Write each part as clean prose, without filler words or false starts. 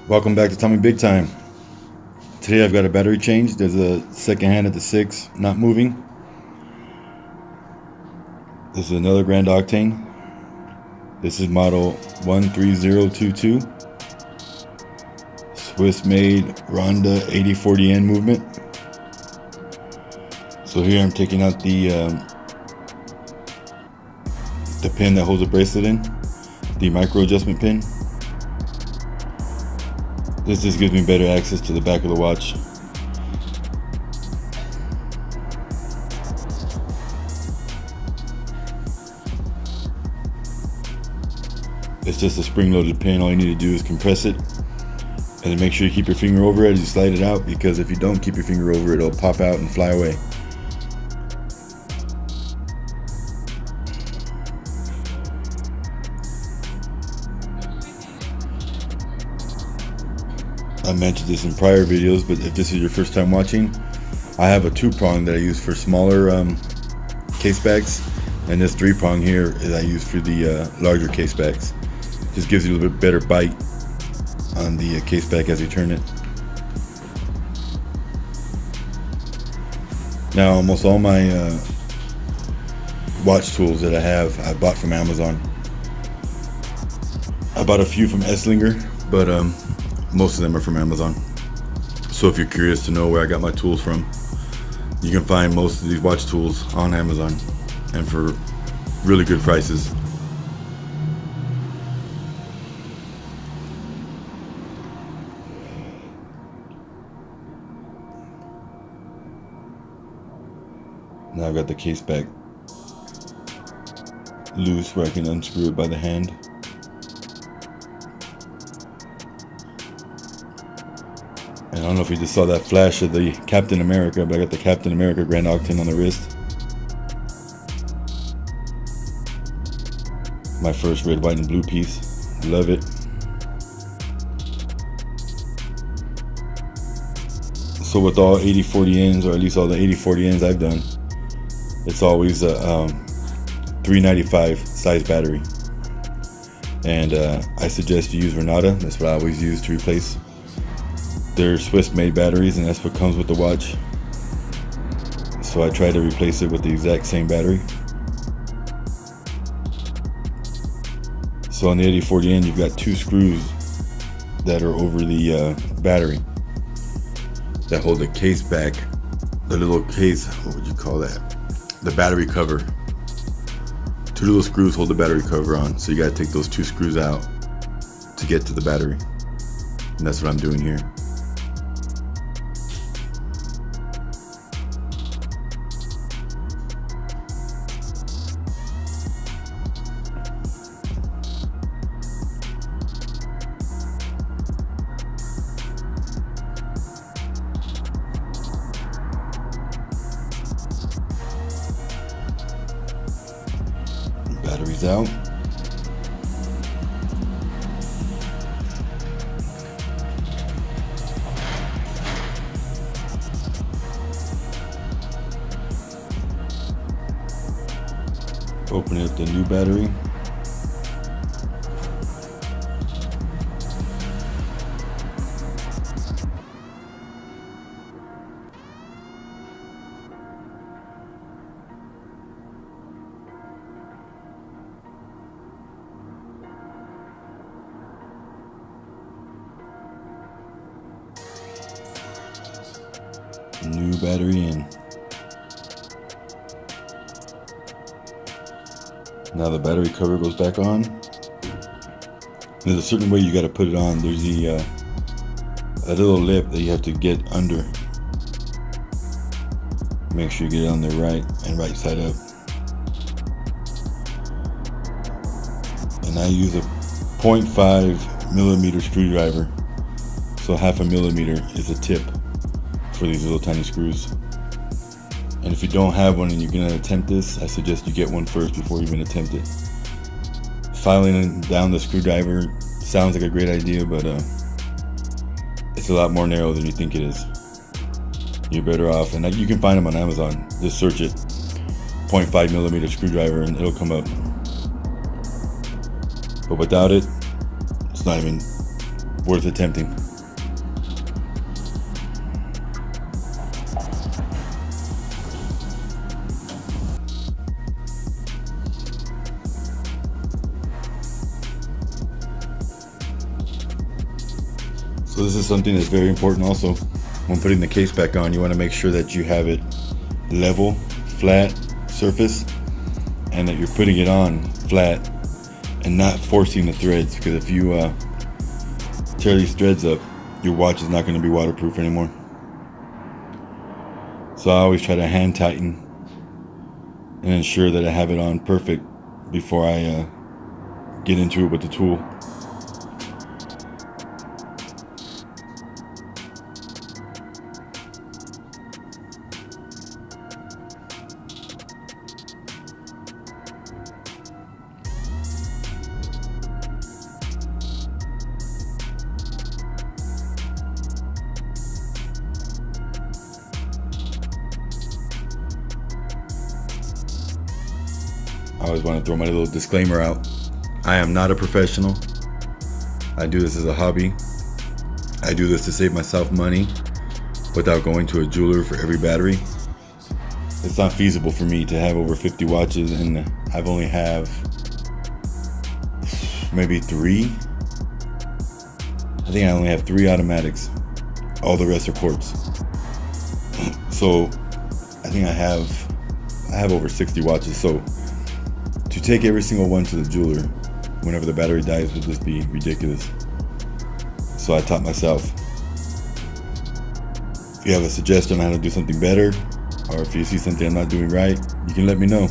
Welcome back to Tommy Big Time. Today I've got a battery change. There's a second hand at the 6 not moving. This is another Grand Octane. This is model 13022. Swiss made Ronda 8040.N movement. So here I'm taking out the pin that holds the bracelet in, the micro adjustment pin. This just gives me better access to the back of the watch. It's just a spring-loaded pin. All you need to do is compress it, and then make sure you keep your finger over it as you slide it out, because if you don't keep your finger over it, it'll pop out and fly away. I mentioned this in prior videos, but if this is your first time watching, I have a 2-prong that I use for smaller case bags, and this 3-prong here is I use for the larger case bags. Just gives you a little bit better bite on the case back as you turn it. Now almost all my watch tools that I bought from Amazon. I bought a few from Esslinger, but most of them are from Amazon. So if you're curious to know where I got my tools from, you can find most of these watch tools on Amazon, and for really good prices. Now I've got the case back loose where I can unscrew it by the hand. And I don't know if you just saw that flash of the Captain America, but I got the Captain America Grand Octane on the wrist. My first red, white, and blue piece. Love it. So with all 8040Ns, or at least all the 8040Ns I've done, it's always a 395 size battery. And I suggest you use Ronda. That's what I always use to replace. They're Swiss made batteries, and that's what comes with the watch. So I try to replace it with the exact same battery. So on the 8040N, you've got 2 screws that are over the battery that hold the case back, the little case, what would you call that? The battery cover. 2 little screws hold the battery cover on, so you gotta take those 2 screws out to get to the battery. And that's what I'm doing here. Batteries out. Opening up the new battery. New battery in. Now the battery cover goes back on. There's a certain way you got to put it on. There's a little lip that you have to get under. Make sure you get it on there right and right side up. And I use a 0.5 millimeter screwdriver. So 0.5 millimeter is a tip for these little tiny screws. And if you don't have one and you're gonna attempt this, I suggest you get one first before you even attempt it. Filing down the screwdriver sounds like a great idea, but it's a lot more narrow than you think it is. you're better off. And you can find them on Amazon. Just search it, 0.5mm screwdriver, and it'll come up. But without it, it's not even worth attempting. So this is something that's very important also. When putting the case back on, you want to make sure that you have it level, flat surface, and that you're putting it on flat and not forcing the threads, because if you tear these threads up, your watch is not going to be waterproof anymore. So I always try to hand tighten and ensure that I have it on perfect before I get into it with the tool. I always want to throw my little disclaimer out. I am not a professional. I do this as a hobby. I do this to save myself money without going to a jeweler for every battery. It's not feasible for me to have over 50 watches, and I've only have maybe 3. I think I only have 3 automatics. All the rest are quartz. So I think I have over 60 watches. So to take every single one to the jeweler whenever the battery dies would just be ridiculous. So I taught myself. If you have a suggestion on how to do something better, or if you see something I'm not doing right, you can let me know.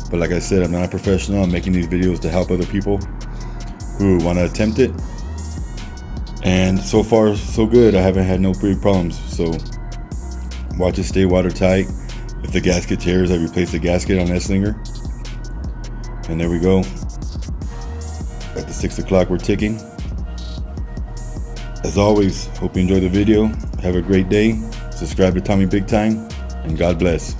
But like I said, I'm not a professional. I'm making these videos to help other people who want to attempt it. And so far, so good. I haven't had no big problems. So watches stay watertight. If the gasket tears, I replace the gasket on that slinger. And there we go. At the 6 o'clock, we're ticking. As always, hope you enjoyed the video. Have a great day. Subscribe to Tommy Big Time, and God bless.